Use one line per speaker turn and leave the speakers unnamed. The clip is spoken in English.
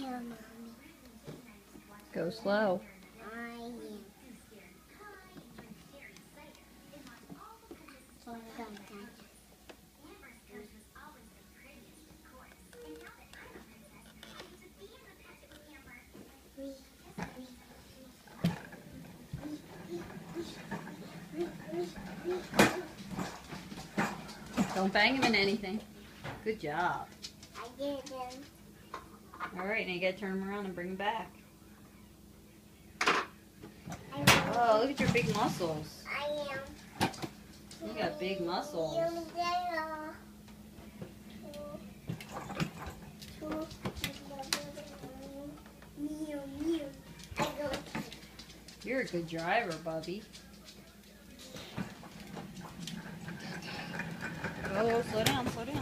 too, Mommy.
Go slow.
I am. So I'm going down.
Don't bang him in anything. Good job.
I didn't.
Alright, now you gotta turn him around and bring him back.
I
Oh, look at your big muscles.
am.
You got big muscles. You're a good driver, Bubby. Oh, slow down, slow down.